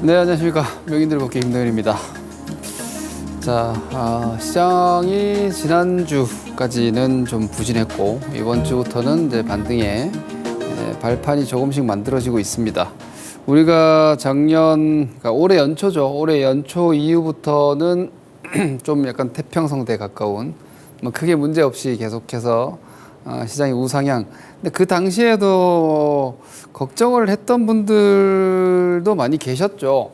네, 안녕하십니까. 명인들 복귀 김동현입니다. 자, 시장이 지난주까지는 좀 부진했고, 이번 주부터는 이제 반등에 발판이 조금씩 만들어지고 있습니다. 우리가 그러니까 올해 연초죠. 올해 연초 이후부터는 좀 약간 태평성대에 가까운, 뭐 크게 문제 없이 계속해서 시장이 우상향. 근데 그 당시에도 걱정을 했던 분들도 많이 계셨죠.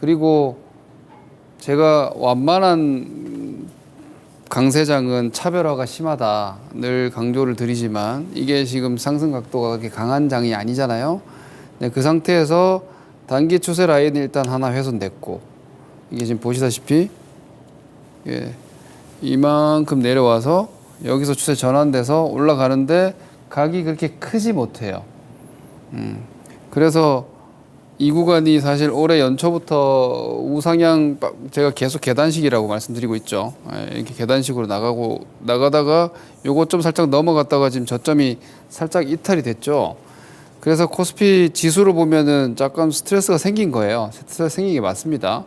그리고 제가 완만한 강세장은 차별화가 심하다 늘 강조를 드리지만 이게 지금 상승 각도가 그렇게 강한 장이 아니잖아요. 네, 그 상태에서 단기 추세 라인이 일단 하나 훼손됐고 이게 지금 보시다시피 이만큼 내려와서 여기서 추세 전환돼서 올라가는데 각이 그렇게 크지 못해요. 그래서 이 구간이 사실 올해 연초부터 우상향 제가 계속 계단식이라고 말씀드리고 있죠. 이렇게 계단식으로 나가다가 요거 좀 살짝 넘어갔다가 지금 저점이 살짝 이탈이 됐죠. 그래서 코스피 지수로 보면은 약간 스트레스가 생긴 거예요. 스트레스 생긴 게 맞습니다.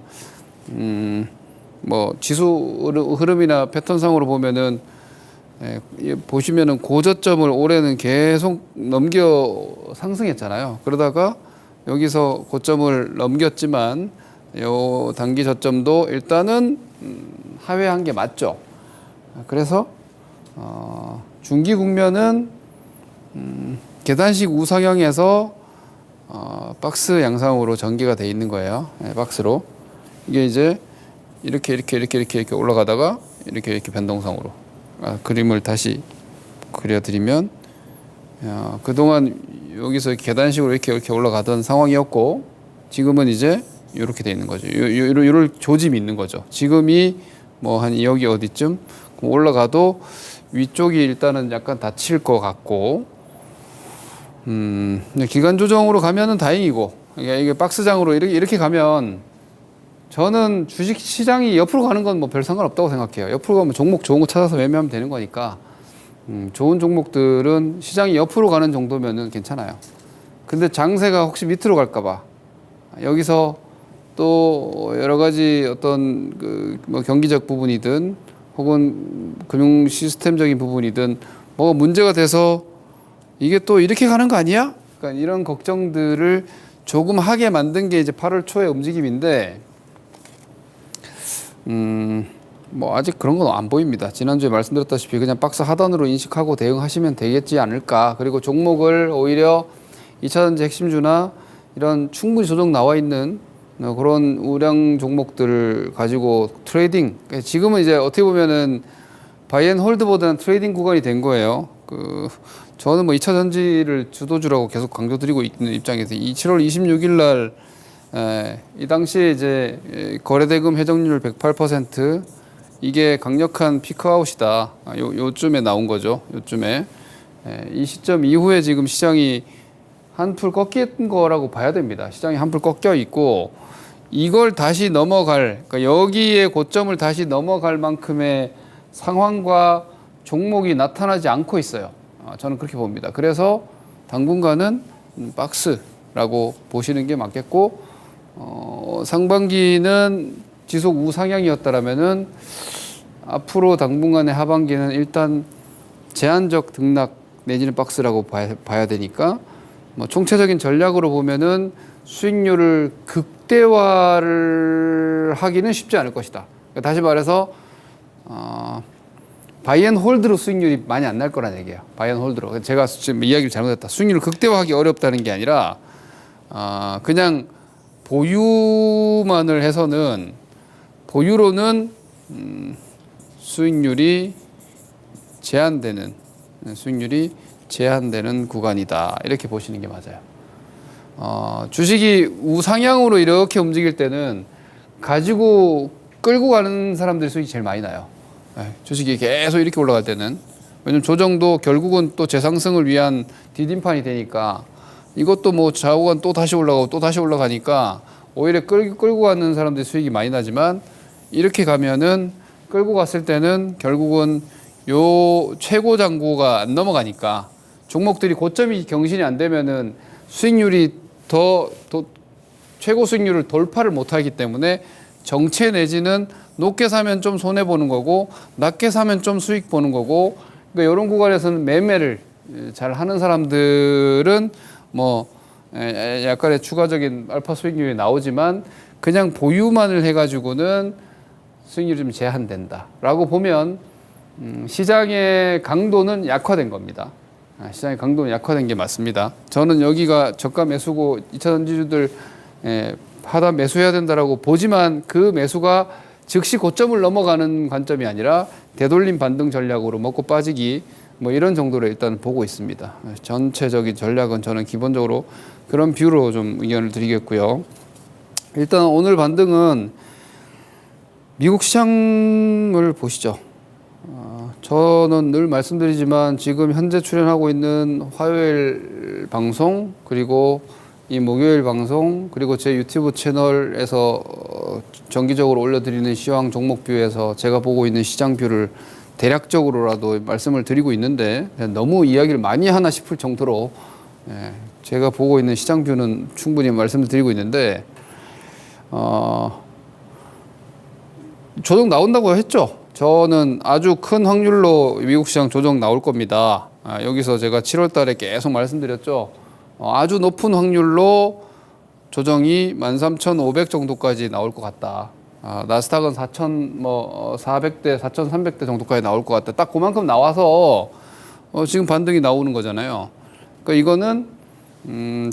뭐 지수 흐름이나 패턴상으로 보면은 보시면은 고저점을 올해는 계속 넘겨 상승했잖아요. 그러다가 여기서 고점을 넘겼지만 요 단기 저점도 일단은 하회한 게 맞죠. 그래서 중기 국면은 계단식 우상향에서 박스 양상으로 전개가 돼 있는 거예요. 박스로 이게 이제 이렇게 올라가다가 이렇게 변동성으로 그림을 다시 그려드리면 그동안 여기서 계단식으로 이렇게 올라가던 상황이었고 지금은 이제 이렇게 돼 있는 거죠. 요럴 조짐이 있는 거죠. 지금이 뭐 한 여기 어디쯤 올라가도 위쪽이 일단은 약간 닫힐 것 같고 기간 조정으로 가면은 다행이고 이게 박스장으로 이렇게 가면 저는 주식 시장이 옆으로 가는 건 뭐 별 상관없다고 생각해요. 옆으로 가면 종목 좋은 거 찾아서 매매하면 되는 거니까 좋은 종목들은 시장이 옆으로 가는 정도면은 괜찮아요. 근데 장세가 혹시 밑으로 갈까봐 여기서 또 여러 가지 어떤 뭐 경기적 부분이든 혹은 금융 시스템적인 부분이든 뭐가 문제가 돼서 이게 또 이렇게 가는 거 아니야? 그러니까 이런 걱정들을 조금 하게 만든 게 이제 8월 초의 움직임인데 뭐 아직 그런 건 안 보입니다. 지난주에 말씀드렸다시피 그냥 박스 하단으로 인식하고 대응하시면 되겠지 않을까. 그리고 종목을 오히려 2차전지 핵심주나 이런 충분히 조정 나와 있는 그런 우량 종목들을 가지고 트레이딩. 지금은 이제 어떻게 보면은 바이앤홀드보다는 트레이딩 구간이 된 거예요. 저는 뭐 2차전지를 주도주라고 계속 강조드리고 있는 입장에서 7월 26일 날 이 당시에 이제 거래대금 회전율 108% 이게 강력한 피크아웃이다. 요쯤에 나온 거죠. 요쯤에 이 시점 이후에 지금 시장이 한풀 꺾인 거라고 봐야 됩니다. 시장이 한풀 꺾여 있고 이걸 다시 그러니까 여기에 고점을 다시 넘어갈 만큼의 상황과 종목이 나타나지 않고 있어요. 저는 그렇게 봅니다. 그래서 당분간은 박스라고 보시는 게 맞겠고 상반기는 지속 우상향이었다라면은 앞으로 당분간의 하반기는 일단 제한적 등락 내지는 박스라고 봐야 되니까 뭐 총체적인 전략으로 보면은 수익률을 극대화를 하기는 쉽지 않을 것이다. 그러니까 다시 말해서 바이앤홀드로 수익률이 많이 안 날 거란 얘기예요. 바이앤홀드로. 제가 지금 이야기를 잘못했다. 수익률을 극대화하기 어렵다는 게 아니라 그냥 보유만을 해서는 보유로는 수익률이 제한되는 구간이다. 이렇게 보시는 게 맞아요. 주식이 우상향으로 이렇게 움직일 때는 가지고 끌고 가는 사람들이 수익이 제일 많이 나요. 주식이 계속 이렇게 올라갈 때는. 왜냐면 조정도 결국은 또 재상승을 위한 디딤판이 되니까 이것도 뭐 좌우간 또 다시 올라가고 또 다시 올라가니까 오히려 끌고 가는 사람들이 수익이 많이 나지만 이렇게 가면은 끌고 갔을 때는 결국은 요 최고 잔고가 안 넘어가니까 종목들이 고점이 경신이 안 되면은 수익률이 더 최고 수익률을 돌파를 못하기 때문에 정체 내지는 높게 사면 좀 손해 보는 거고 낮게 사면 좀 수익 보는 거고, 그러니까 이런 구간에서는 매매를 잘 하는 사람들은 뭐 약간의 추가적인 알파 수익률이 나오지만 그냥 보유만을 해가지고는 수익률이 좀 제한된다라고 보면 시장의 강도는 약화된 겁니다. 시장의 강도는 약화된 게 맞습니다. 저는 여기가 저가 매수고 2차 전지주들 하단 매수해야 된다라고 보지만 그 매수가 즉시 고점을 넘어가는 관점이 아니라 되돌림 반등 전략으로 먹고 빠지기 뭐 이런 정도로 일단 보고 있습니다. 전체적인 전략은 저는 기본적으로 그런 뷰로 좀 의견을 드리겠고요. 일단 오늘 반등은 미국 시장을 보시죠. 저는 늘 말씀드리지만 지금 현재 출연하고 있는 화요일 방송 그리고 이 목요일 방송 그리고 제 유튜브 채널에서 정기적으로 올려드리는 시황 종목뷰에서 제가 보고 있는 시장 뷰를 대략적으로라도 말씀을 드리고 있는데 너무 이야기를 많이 하나 싶을 정도로 제가 보고 있는 시장 뷰는 충분히 말씀을 드리고 있는데 조정 나온다고 했죠. 저는 아주 큰 확률로 미국 시장 조정 나올 겁니다. 여기서 제가 7월 달에 계속 말씀드렸죠. 아주 높은 확률로 조정이 13,500 정도까지 나올 것 같다. 나스닥은 4,400대, 4,300대 정도까지 나올 것 같다. 딱 그만큼 나와서 지금 반등이 나오는 거잖아요. 그러니까 이거는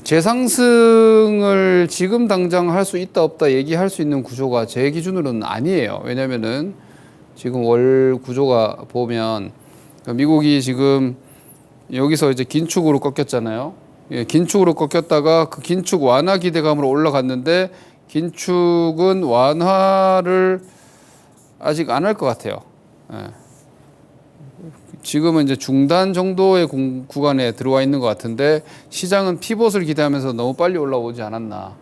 재상승을 지금 당장 할 수 있다 없다 얘기할 수 있는 구조가 제 기준으로는 아니에요. 왜냐면은 지금 월 구조가 보면 미국이 지금 여기서 이제 긴축으로 꺾였잖아요. 예, 긴축으로 꺾였다가 그 긴축 완화 기대감으로 올라갔는데 긴축은 완화를 아직 안 할 것 같아요. 예. 지금은 이제 중단 정도의 구간에 들어와 있는 것 같은데 시장은 피봇을 기대하면서 너무 빨리 올라오지 않았나.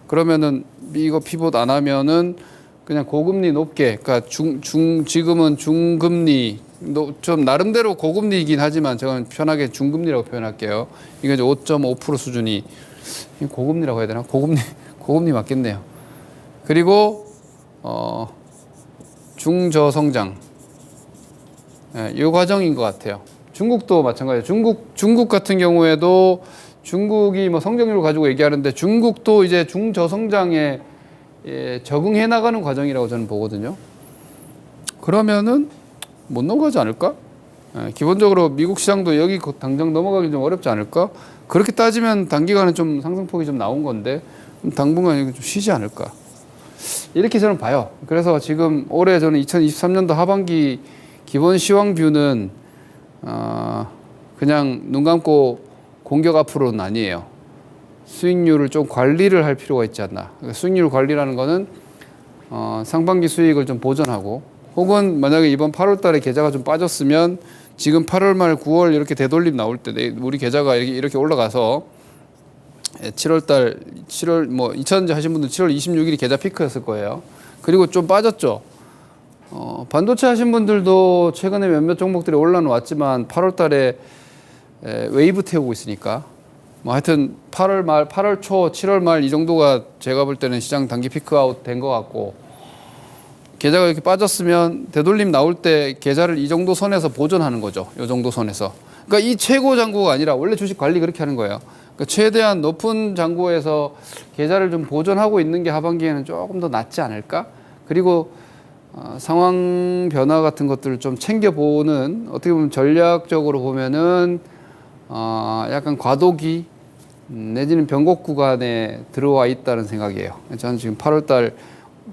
그러면은 이거 피봇 안 하면은 그냥 고금리 높게, 그러니까 지금은 중금리, 좀 나름대로 고금리이긴 하지만 저는 편하게 중금리라고 표현할게요. 이게 이제 5.5% 수준이 고금리라고 해야 되나? 고금리 맞겠네요. 그리고 중저성장, 이 과정인 것 같아요. 중국도 마찬가지예요. 중국 같은 경우에도 중국이 뭐 성장률을 가지고 얘기하는데 중국도 이제 중저성장에 적응해 나가는 과정이라고 저는 보거든요. 그러면은 못 넘어가지 않을까? 기본적으로 미국 시장도 여기 당장 넘어가기 좀 어렵지 않을까? 그렇게 따지면 단기간에 좀 상승폭이 좀 나온 건데 당분간 좀 쉬지 않을까? 이렇게 저는 봐요. 그래서 지금 올해 저는 2023년도 하반기 기본 시황 뷰는 그냥 눈 감고 공격 앞으로는 아니에요. 수익률을 좀 관리를 할 필요가 있지 않나. 수익률 관리라는 거는 상반기 수익을 좀 보전하고 혹은 만약에 이번 8월 달에 계좌가 좀 빠졌으면 지금 8월 말 9월 이렇게 되돌림 나올 때 우리 계좌가 이렇게 올라가서 7월 뭐 2차전지 하신 분들 7월 26일이 계좌 피크였을 거예요. 그리고 좀 빠졌죠. 반도체 하신 분들도 최근에 몇몇 종목들이 올라왔지만 8월 달에 웨이브 태우고 있으니까 뭐 하여튼 8월 말, 8월 초, 7월 말 이 정도가 제가 볼 때는 시장 단기 피크아웃 된 것 같고 계좌가 이렇게 빠졌으면 되돌림 나올 때 계좌를 이 정도 선에서 보존하는 거죠. 이 정도 선에서. 그러니까 이 최고 잔고가 아니라 원래 주식 관리 그렇게 하는 거예요. 그러니까 최대한 높은 잔고에서 계좌를 좀 보존하고 있는 게 하반기에는 조금 더 낫지 않을까? 그리고 상황 변화 같은 것들을 좀 챙겨보는 어떻게 보면 전략적으로 보면은 약간 과도기 내지는 변곡 구간에 들어와 있다는 생각이에요. 저는 지금 8월달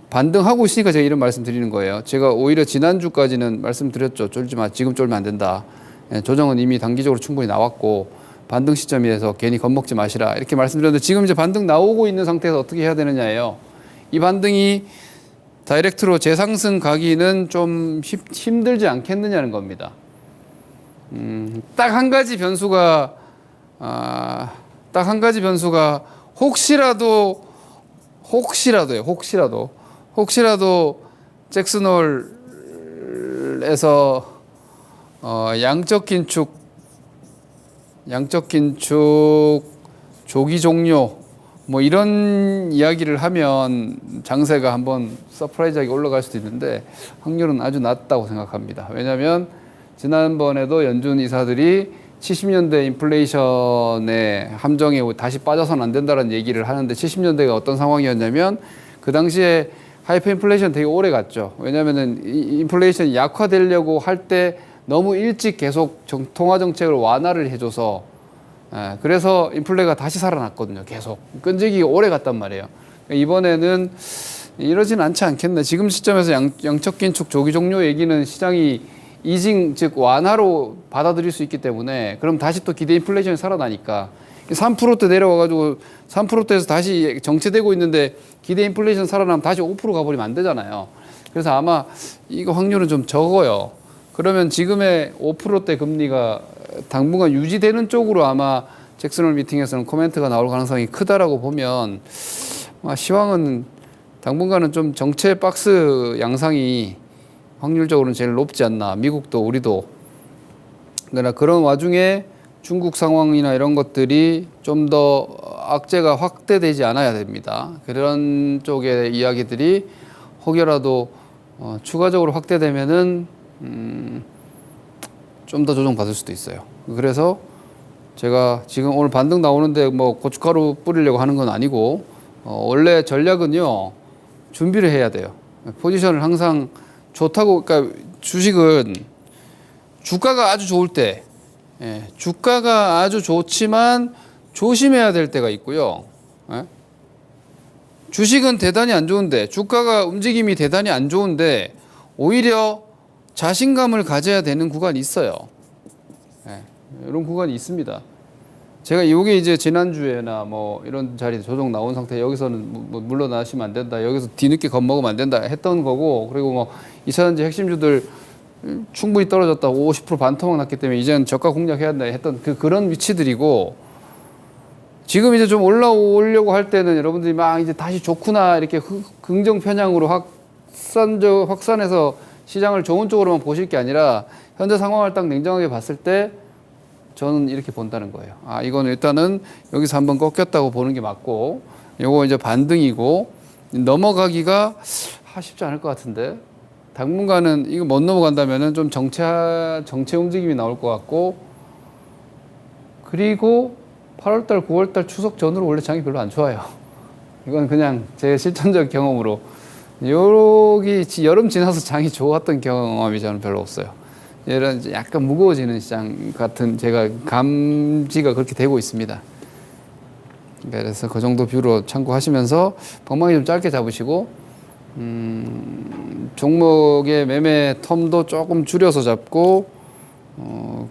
반등하고 있으니까 제가 이런 말씀 드리는 거예요. 제가 오히려 지난주까지는 말씀드렸죠. 쫄지 마. 지금 쫄면 안 된다. 조정은 이미 단기적으로 충분히 나왔고 반등 시점에서 괜히 겁먹지 마시라. 이렇게 말씀드렸는데 지금 이제 반등 나오고 있는 상태에서 어떻게 해야 되느냐예요. 이 반등이 다이렉트로 재상승 가기는 좀 힘들지 않겠느냐는 겁니다. 딱 한 가지 변수가 혹시라도 잭슨홀에서 양적 긴축 조기 종료 뭐 이런 이야기를 하면 장세가 한번 서프라이즈하게 올라갈 수도 있는데 확률은 아주 낮다고 생각합니다. 왜냐하면 지난번에도 연준 이사들이 70년대 인플레이션의 함정에 다시 빠져서는 안 된다는 얘기를 하는데 70년대가 어떤 상황이었냐면 그 당시에 하이퍼 인플레이션 되게 오래 갔죠. 왜냐하면은 인플레이션이 약화되려고 할 때 너무 일찍 계속 통화 정책을 완화를 해줘서 그래서 인플레가 다시 살아났거든요. 계속 끈질기게 오래 갔단 말이에요. 이번에는 이러진 않지 않겠네. 지금 시점에서 양적 긴축 조기 종료 얘기는 시장이 이징 즉 완화로 받아들일 수 있기 때문에 그럼 다시 또 기대 인플레이션이 살아나니까 3%대 내려와가지고 3%대에서 다시 정체되고 있는데 기대 인플레이션 살아나면 다시 5% 가버리면 안 되잖아요. 그래서 아마 이거 확률은 좀 적어요. 그러면 지금의 5%대 금리가 당분간 유지되는 쪽으로 아마 잭슨홀 미팅에서는 코멘트가 나올 가능성이 크다라고 보면 시황은 당분간은 좀 정체 박스 양상이 확률적으로는 제일 높지 않나. 미국도 우리도. 그러나 그런 와중에 중국 상황이나 이런 것들이 좀 더 악재가 확대되지 않아야 됩니다. 그런 쪽의 이야기들이 혹여라도 추가적으로 확대되면은 좀 더 조정받을 수도 있어요. 그래서 제가 지금 오늘 반등 나오는데 뭐 고춧가루 뿌리려고 하는 건 아니고 원래 전략은요 준비를 해야 돼요. 포지션을 항상 좋다고, 그러니까 주식은 주가가 아주 좋을 때, 주가가 아주 좋지만 조심해야 될 때가 있고요. 주식은 대단히 안 좋은데, 주가가 움직임이 대단히 안 좋은데, 오히려 자신감을 가져야 되는 구간이 있어요. 이런 구간이 있습니다. 제가 이게 이제 지난주에나 뭐 이런 자리에 조정 나온 상태 여기서는 뭐 물러나시면 안 된다. 여기서 뒤늦게 겁먹으면 안 된다 했던 거고, 그리고 뭐 2차전지 핵심주들 충분히 떨어졌다고 50% 반토막 났기 때문에 이제는 저가 공략해야 한다 했던 그런 위치들이고, 지금 이제 좀 올라오려고 할 때는 여러분들이 막 이제 다시 좋구나 이렇게 긍정 편향으로 확산해서 시장을 좋은 쪽으로만 보실 게 아니라 현재 상황을 딱 냉정하게 봤을 때 저는 이렇게 본다는 거예요. 이건 일단은 여기서 한번 꺾였다고 보는 게 맞고, 요거 이제 반등이고, 넘어가기가 쉽지 않을 것 같은데, 당분간은 이거 못 넘어간다면은 좀 정체 움직임이 나올 것 같고, 그리고 8월달, 9월달 추석 전으로 원래 장이 별로 안 좋아요. 이건 그냥 제 실전적 경험으로. 여름 지나서 장이 좋았던 경험이 저는 별로 없어요. 이런 약간 무거워지는 시장 같은 제가 감지가 그렇게 되고 있습니다. 그래서 그 정도 뷰로 참고하시면서 방망이 좀 짧게 잡으시고, 종목의 매매 텀도 조금 줄여서 잡고,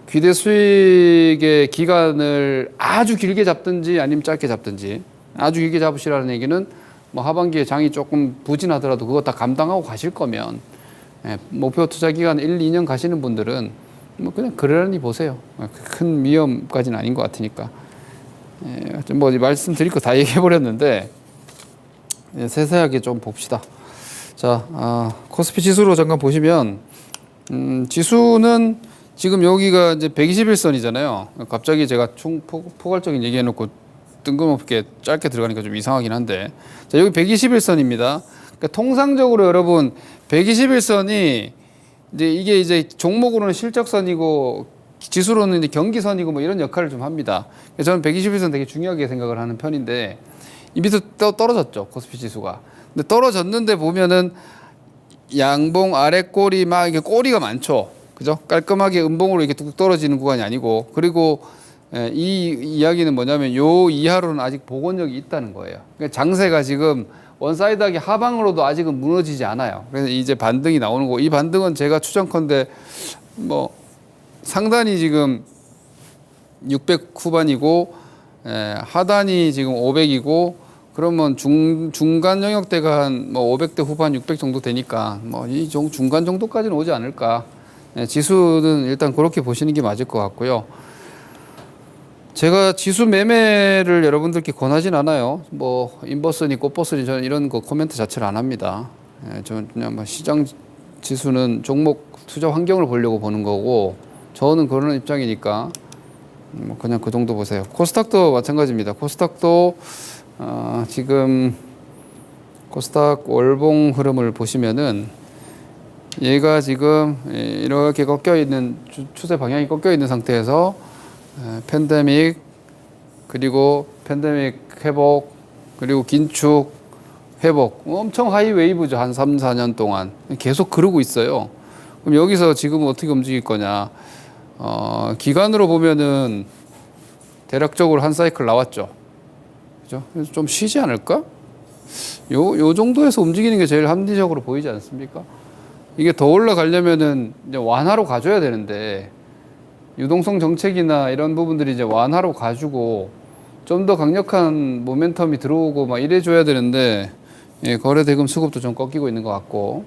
기대 수익의 기간을 아주 길게 잡든지 아니면 짧게 잡든지. 아주 길게 잡으시라는 얘기는 뭐 하반기에 장이 조금 부진하더라도 그거 다 감당하고 가실 거면, 목표 투자 기간 1, 2년 가시는 분들은 뭐 그냥 그러려니 보세요. 큰 위험까지는 아닌 것 같으니까. 뭐 말씀드릴 거 다 얘기해 버렸는데 세세하게 좀 봅시다. 자, 코스피 지수로 잠깐 보시면, 지수는 지금 여기가 이제 121선이잖아요. 갑자기 제가 포괄적인 얘기해놓고 뜬금없게 짧게 들어가니까 좀 이상하긴 한데, 자, 여기 121선입니다. 그러니까 통상적으로 여러분 121선이 이게 이제 종목으로는 실적선이고 지수로는 이제 경기선이고 뭐 이런 역할을 좀 합니다. 저는 121선 되게 중요하게 생각을 하는 편인데, 이 밑에 떨어졌죠, 코스피 지수가. 근데 떨어졌는데 보면은 양봉 아래 꼬리 막 이게 꼬리가 많죠, 그죠? 깔끔하게 음봉으로 이렇게 뚝뚝 떨어지는 구간이 아니고, 그리고 이 이야기는 뭐냐면 요 이하로는 아직 복원력이 있다는 거예요. 그러니까 장세가 지금 원사이드하게 하방으로도 아직은 무너지지 않아요. 그래서 이제 반등이 나오는 거고, 이 반등은 제가 추정컨대 뭐 상단이 지금 600 후반이고, 하단이 지금 500이고, 그러면 중간 영역대가 한 뭐 500대 후반 600 정도 되니까 뭐 이 중간 정도까지는 오지 않을까. 지수는 일단 그렇게 보시는 게 맞을 것 같고요. 제가 지수 매매를 여러분들께 권하진 않아요. 뭐 인버스니 꽃버스니 저는 이런 거 코멘트 자체를 안 합니다. 저는 그냥 뭐 시장 지수는 종목 투자 환경을 보려고 보는 거고, 저는 그런 입장이니까 뭐 그냥 그 정도 보세요. 코스닥도 마찬가지입니다. 코스닥도 지금 코스닥 월봉 흐름을 보시면은 얘가 지금 이렇게 꺾여 있는 추세 방향이 꺾여 있는 상태에서 팬데믹 그리고 팬데믹 회복 그리고 긴축 회복 엄청 하이 웨이브죠. 한 3, 4년 동안 계속 그러고 있어요. 그럼 여기서 지금 어떻게 움직일 거냐? 기간으로 보면은 대략적으로 한 사이클 나왔죠. 그죠? 그래서 좀 쉬지 않을까? 요 정도에서 움직이는 게 제일 합리적으로 보이지 않습니까? 이게 더 올라가려면은 이제 완화로 가줘야 되는데 유동성 정책이나 이런 부분들이 이제 완화로 가지고 좀 더 강력한 모멘텀이 들어오고 막 이래줘야 되는데 거래 대금 수급도 좀 꺾이고 있는 것 같고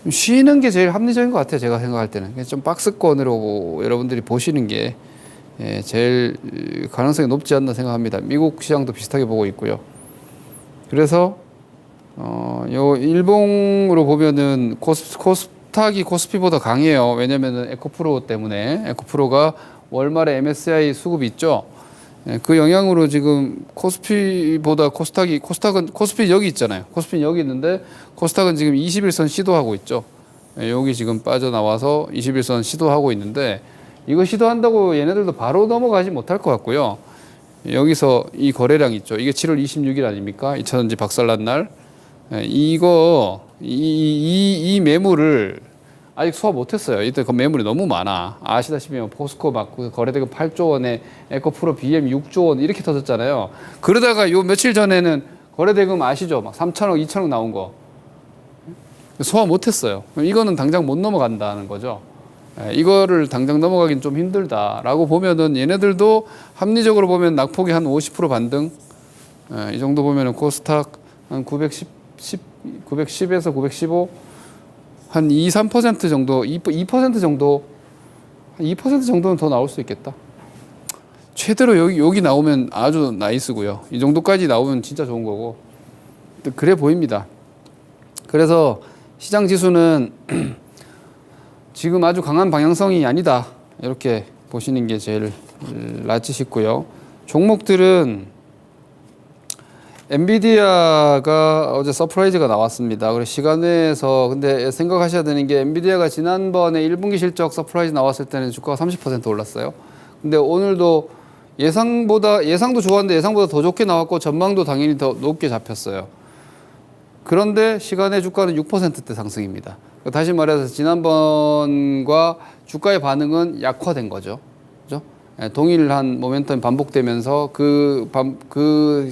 쉬는 게 제일 합리적인 것 같아요. 제가 생각할 때는 좀 박스권으로 여러분들이 보시는 게 제일 가능성이 높지 않나 생각합니다. 미국 시장도 비슷하게 보고 있고요. 그래서 요 일봉으로 보면은 코스닥이 코스피보다 강해요. 왜냐면은 에코프로 때문에 에코프로가 월말에 MSCI 수급이 있죠. 그 영향으로 지금 코스피보다 코스닥은 코스피 여기 있잖아요. 코스피는 여기 있는데 코스닥은 지금 21선 시도하고 있죠. 여기 지금 빠져나와서 21선 시도하고 있는데 이거 시도한다고 얘네들도 바로 넘어가지 못할 것 같고요. 여기서 이 거래량 있죠. 이게 7월 26일 아닙니까? 2차전지 박살난 날. 이 매물을 아직 소화 못했어요. 이때 그 매물이 너무 많아. 아시다시피 포스코 막 거래대금 8조 원에 에코프로 BM 6조 원 이렇게 터졌잖아요. 그러다가 요 며칠 전에는 거래대금 아시죠? 막 3천억, 2천억 나온 거 소화 못했어요. 이거는 당장 못 넘어간다는 거죠. 이거를 당장 넘어가긴 좀 힘들다라고 보면은 얘네들도 합리적으로 보면 낙폭이 한 50% 반등. 이 정도 보면은 코스닥 한 910에서 915 한 2, 3% 정도, 2% 정도, 한 2% 정도는 더 나올 수 있겠다. 최대로 여기 나오면 아주 나이스고요. 이 정도까지 나오면 진짜 좋은 거고. 그래 보입니다. 그래서 시장 지수는 지금 아주 강한 방향성이 아니다. 이렇게 보시는 게 제일 낫지 싶고요. 종목들은 엔비디아가 어제 서프라이즈가 나왔습니다. 그래서 시간에서 근데 생각하셔야 되는 게 엔비디아가 지난번에 1분기 실적 서프라이즈 나왔을 때는 주가가 30% 올랐어요. 근데 오늘도 예상도 좋았는데 예상보다 더 좋게 나왔고 전망도 당연히 더 높게 잡혔어요. 그런데 시간의 주가는 6%대 상승입니다. 다시 말해서 지난번과 주가의 반응은 약화된 거죠. 그죠? 동일한 모멘텀이 반복되면서 그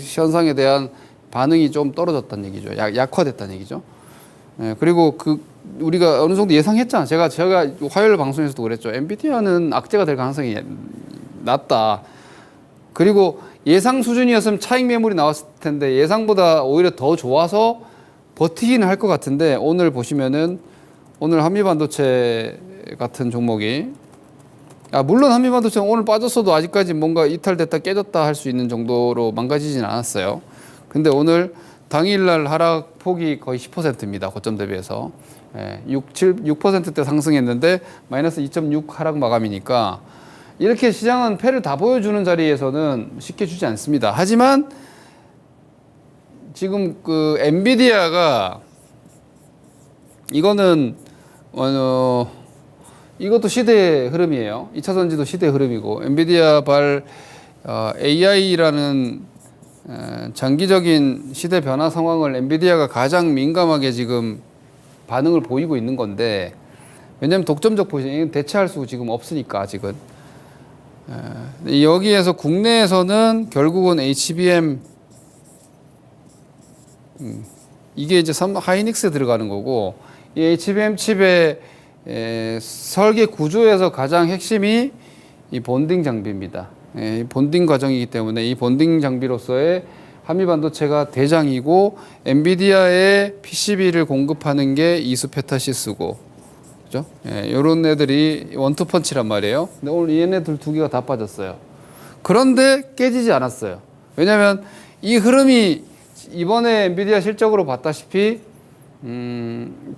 현상에 대한 반응이 좀 떨어졌다는 얘기죠. 약화됐다는 얘기죠. 그리고 우리가 어느 정도 예상했잖아. 제가 화요일 방송에서도 그랬죠. 엔비디아는 악재가 될 가능성이 낮다. 그리고 예상 수준이었으면 차익 매물이 나왔을 텐데 예상보다 오히려 더 좋아서 버티기는 할 것 같은데 오늘 보시면은 오늘 한미반도체 같은 종목이 물론 한미반도체는 오늘 빠졌어도 아직까지 뭔가 이탈됐다 깨졌다 할 수 있는 정도로 망가지진 않았어요. 근데 오늘 당일날 하락폭이 거의 10%입니다. 고점 대비해서. 6%대 상승했는데 마이너스 2.6 하락 마감이니까 이렇게 시장은 패를 다 보여주는 자리에서는 쉽게 주지 않습니다. 하지만 지금 그 엔비디아가 이거는 이것도 시대의 흐름이에요. 2차 전지도 시대의 흐름이고 엔비디아 AI라는 장기적인 시대 변화 상황을 엔비디아가 가장 민감하게 지금 반응을 보이고 있는 건데 왜냐하면 독점적 포지션 대체할 수 지금 없으니까 아직은 여기에서 국내에서는 결국은 HBM 이게 이제 하이닉스에 들어가는 거고 이 HBM 칩의 설계 구조에서 가장 핵심이 이 본딩 장비입니다. 본딩 과정이기 때문에 이 본딩 장비로서의 한미반도체가 대장이고 엔비디아의 PCB를 공급하는 게 이수페타시스고 그죠? 이런 애들이 원투펀치란 말이에요. 근데 오늘 얘네들 두 개가 다 빠졌어요. 그런데 깨지지 않았어요. 왜냐하면 이 흐름이 이번에 엔비디아 실적으로 봤다시피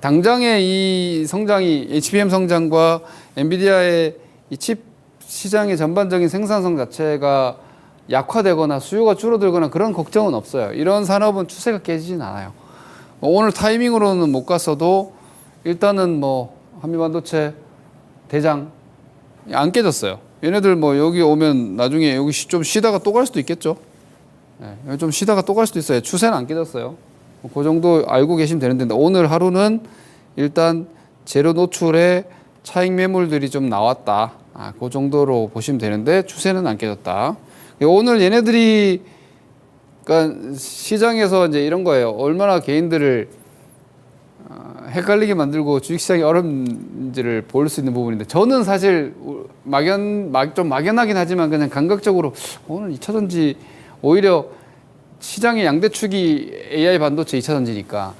당장의 이 성장이 HBM 성장과 엔비디아의 이 칩 시장의 전반적인 생산성 자체가 약화되거나 수요가 줄어들거나 그런 걱정은 없어요. 이런 산업은 추세가 깨지진 않아요. 오늘 타이밍으로는 못 갔어도 일단은 뭐 한미반도체 대장 안 깨졌어요. 얘네들 뭐 여기 오면 나중에 여기 좀 쉬다가 또 갈 수도 있겠죠. 네, 좀 쉬다가 또 갈 수도 있어요. 추세는 안 깨졌어요. 그 정도 알고 계시면 되는데 오늘 하루는 일단 재료 노출에 차익 매물들이 좀 나왔다. 그 정도로 보시면 되는데 추세는 안 깨졌다. 오늘 얘네들이 그러니까 시장에서 이제 이런 거예요. 얼마나 개인들을 헷갈리게 만들고 주식시장이 어려운지를 볼 수 있는 부분인데 저는 사실 좀 막연하긴 하지만 그냥 감각적으로 오늘 2차전지 오히려 시장의 양대축이 AI 반도체 2차전지니까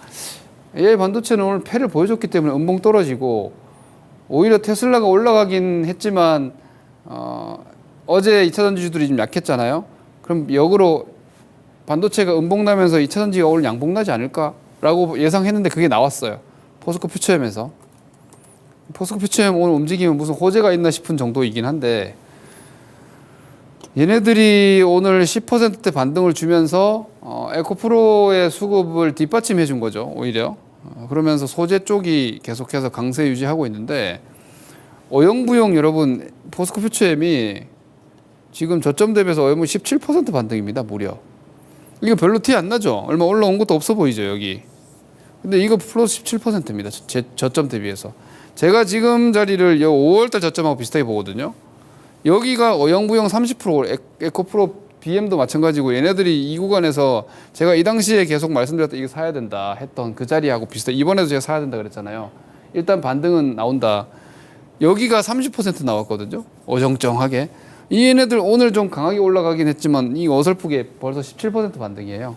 AI 반도체는 오늘 패를 보여줬기 때문에 음봉 떨어지고 오히려 테슬라가 올라가긴 했지만 어제 2차전지주들이 좀 약했잖아요. 그럼 역으로 반도체가 음봉 나면서 2차전지가 오늘 양봉 나지 않을까라고 예상했는데 그게 나왔어요. 포스코 퓨처엠에서. 포스코 퓨처엠 오늘 움직이면 무슨 호재가 있나 싶은 정도이긴 한데 얘네들이 오늘 10%대 반등을 주면서 에코프로의 수급을 뒷받침해 준 거죠. 오히려. 그러면서 소재 쪽이 계속해서 강세 유지하고 있는데 어영부영 여러분 포스코 퓨처엠이 지금 저점 대비해서 어영부 17% 반등입니다. 무려. 이거 별로 티 안 나죠? 얼마 올라온 것도 없어 보이죠 여기. 근데 이거 플러스 17%입니다. 제 저점 대비해서. 제가 지금 자리를 5월달 저점하고 비슷하게 보거든요. 여기가 어영부영 30%, 에코프로 BM도 마찬가지고 얘네들이 이 구간에서 제가 이 당시에 계속 말씀드렸던 이거 사야 된다 했던 그 자리하고 비슷해. 이번에도 제가 사야 된다 그랬잖아요. 일단 반등은 나온다. 여기가 30% 나왔거든요. 어정쩡하게. 이 얘네들 오늘 좀 강하게 올라가긴 했지만 이 어설프게 벌써 17% 반등이에요.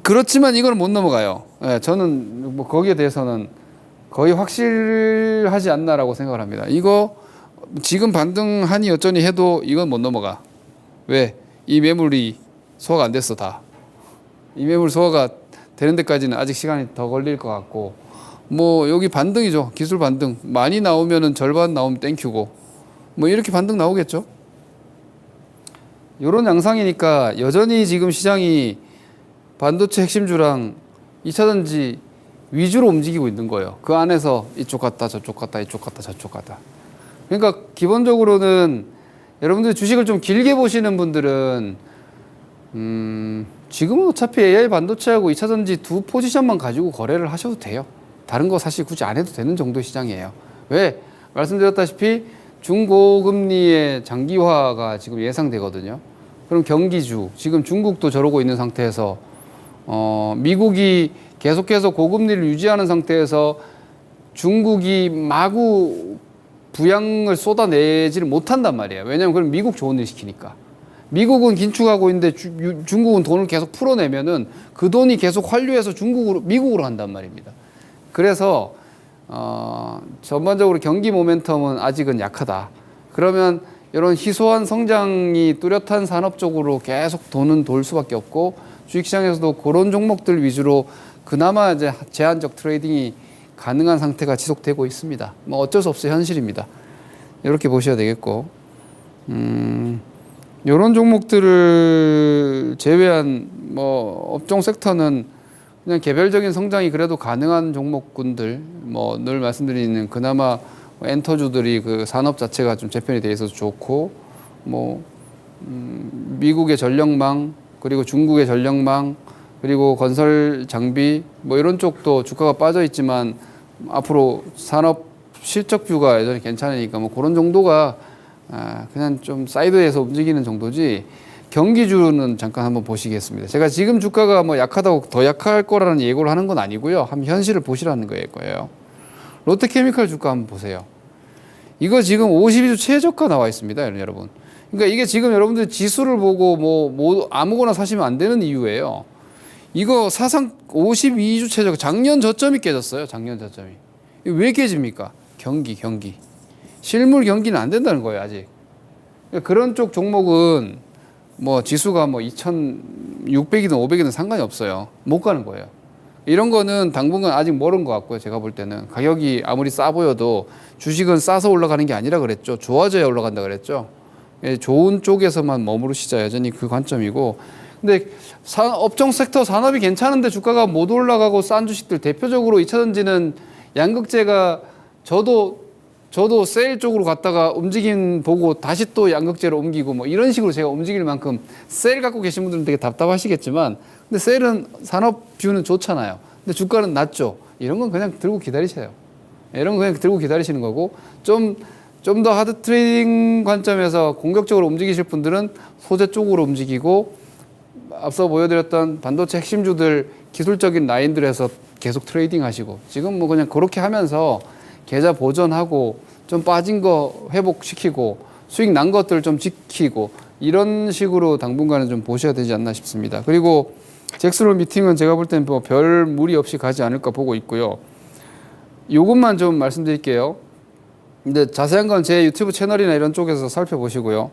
그렇지만 이걸 못 넘어가요. 네, 저는 뭐 거기에 대해서는 거의 확실하지 않나라고 생각을 합니다. 이거 지금 반등하니 어쩌니 해도 이건 못 넘어가. 왜? 이 매물이 소화가 안 됐어 다. 이 매물 소화가 되는 데까지는 아직 시간이 더 걸릴 것 같고 뭐 여기 반등이죠. 기술 반등. 많이 나오면은 절반 나오면 땡큐고 뭐 이렇게 반등 나오겠죠. 이런 양상이니까 여전히 지금 시장이 반도체 핵심주랑 2차전지 위주로 움직이고 있는 거예요. 그 안에서 이쪽 갔다 저쪽 갔다 이쪽 갔다 저쪽 갔다. 그러니까 기본적으로는 여러분들이 주식을 좀 길게 보시는 분들은 지금은 어차피 AI 반도체하고 2차전지 두 포지션만 가지고 거래를 하셔도 돼요. 다른 거 사실 굳이 안 해도 되는 정도 시장이에요. 왜? 말씀드렸다시피 중고금리의 장기화가 지금 예상되거든요. 그럼 경기주, 지금 중국도 저러고 있는 상태에서 미국이 계속해서 고금리를 유지하는 상태에서 중국이 마구 부양을 쏟아내지를 못한단 말이에요. 왜냐하면 그럼 미국 좋은 일 시키니까. 미국은 긴축하고 있는데 중국은 돈을 계속 풀어내면은 그 돈이 계속 환류해서 미국으로 한단 말입니다. 그래서 전반적으로 경기 모멘텀은 아직은 약하다. 그러면 이런 희소한 성장이 뚜렷한 산업 쪽으로 계속 돈은 돌 수밖에 없고 주식시장에서도 그런 종목들 위주로 그나마 이제 제한적 트레이딩이 가능한 상태가 지속되고 있습니다. 뭐 어쩔 수 없어요. 현실입니다. 이렇게 보셔야 되겠고 이런 종목들을 제외한 뭐 업종 섹터는 그냥 개별적인 성장이 그래도 가능한 종목군들 뭐 늘 말씀드리는 그나마 엔터주들이 그 산업 자체가 좀 재편이 돼 있어서 좋고 뭐 미국의 전력망 그리고 중국의 전력망 그리고 건설 장비 뭐 이런 쪽도 주가가 빠져 있지만 앞으로 산업 실적 뷰가 여전히 괜찮으니까 뭐 그런 정도가 그냥 좀 사이드에서 움직이는 정도지 경기주는 잠깐 한번 보시겠습니다. 제가 지금 주가가 뭐 약하다고 더 약할 거라는 예고를 하는 건 아니고요. 한번 현실을 보시라는 거예요. 롯데케미칼 주가 한번 보세요. 이거 지금 52주 최저가 나와 있습니다, 여러분. 그러니까 이게 지금 여러분들 지수를 보고 뭐 아무거나 사시면 안 되는 이유예요. 이거 사상 52주 최저가 작년 저점이 깨졌어요. 작년 저점이. 이거 왜 깨집니까? 경기. 실물 경기는 안 된다는 거예요, 아직. 그러니까 그런 쪽 종목은 뭐 지수가 뭐 2,600이든 500이든 상관이 없어요. 못 가는 거예요. 이런 거는 당분간 아직 멀은 것 같고요. 제가 볼 때는 가격이 아무리 싸 보여도 주식은 싸서 올라가는 게 아니라 그랬죠. 좋아져야 올라간다 그랬죠. 좋은 쪽에서만 머무르시자 여전히 그 관점이고. 근데 업종 섹터 산업이 괜찮은데 주가가 못 올라가고 싼 주식들 대표적으로 2차 전지는 양극재가 저도 세일 쪽으로 갔다가 움직임 보고 다시 또 양극재로 옮기고 뭐 이런 식으로 제가 움직일 만큼 세일 갖고 계신 분들은 되게 답답하시겠지만 근데 세일은 산업 뷰는 좋잖아요. 근데 주가는 낮죠. 이런 건 그냥 들고 기다리세요. 이런 건 그냥 들고 기다리시는 거고 좀 더 하드 트레이딩 관점에서 공격적으로 움직이실 분들은 소재 쪽으로 움직이고 앞서 보여드렸던 반도체 핵심주들 기술적인 라인들에서 계속 트레이딩 하시고 지금 뭐 그냥 그렇게 하면서 계좌 보전하고 좀 빠진 거 회복시키고 수익 난 것들 좀 지키고 이런 식으로 당분간은 좀 보셔야 되지 않나 싶습니다. 그리고 잭스홀 미팅은 제가 볼 때는 뭐 별 무리 없이 가지 않을까 보고 있고요. 이것만 좀 말씀드릴게요. 근데 자세한 건 제 유튜브 채널이나 이런 쪽에서 살펴보시고요.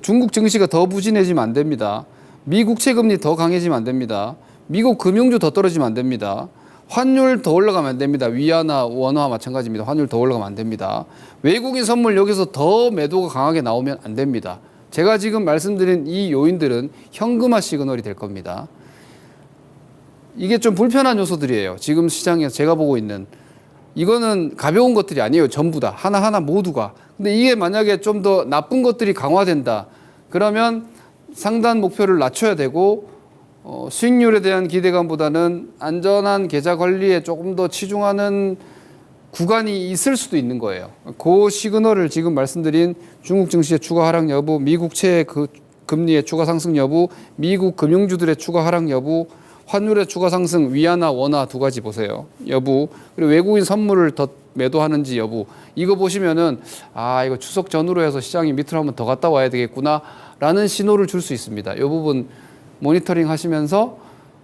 중국 증시가 더 부진해지면 안 됩니다. 미국 채금리 더 강해지면 안 됩니다. 미국 금융주 더 떨어지면 안 됩니다. 환율 더 올라가면 안 됩니다. 위안화, 원화와 마찬가지입니다. 환율 더 올라가면 안 됩니다. 외국인 선물 여기서 더 매도가 강하게 나오면 안 됩니다. 제가 지금 말씀드린 이 요인들은 현금화 시그널이 될 겁니다. 이게 좀 불편한 요소들이에요. 지금 시장에서 제가 보고 있는. 이거는 가벼운 것들이 아니에요. 전부 다. 하나하나 모두가. 근데 이게 만약에 좀 더 나쁜 것들이 강화된다. 그러면 상단 목표를 낮춰야 되고 수익률에 대한 기대감보다는 안전한 계좌 관리에 조금 더 치중하는 구간이 있을 수도 있는 거예요. 그 시그널을 지금 말씀드린 중국 증시의 추가 하락 여부, 미국 채 금리의 추가 상승 여부, 미국 금융주들의 추가 하락 여부, 환율의 추가 상승, 위안화, 원화 두 가지 보세요. 여부. 그리고 외국인 선물을 더 매도하는지 여부. 이거 보시면은 이거 추석 전후로 해서 시장이 밑으로 한번 더 갔다 와야 되겠구나라는 신호를 줄 수 있습니다. 이 부분 모니터링 하시면서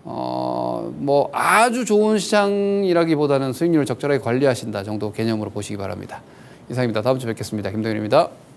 뭐 아주 좋은 시장이라기보다는 수익률을 적절하게 관리하신다 정도 개념으로 보시기 바랍니다. 이상입니다. 다음 주에 뵙겠습니다. 김동현입니다.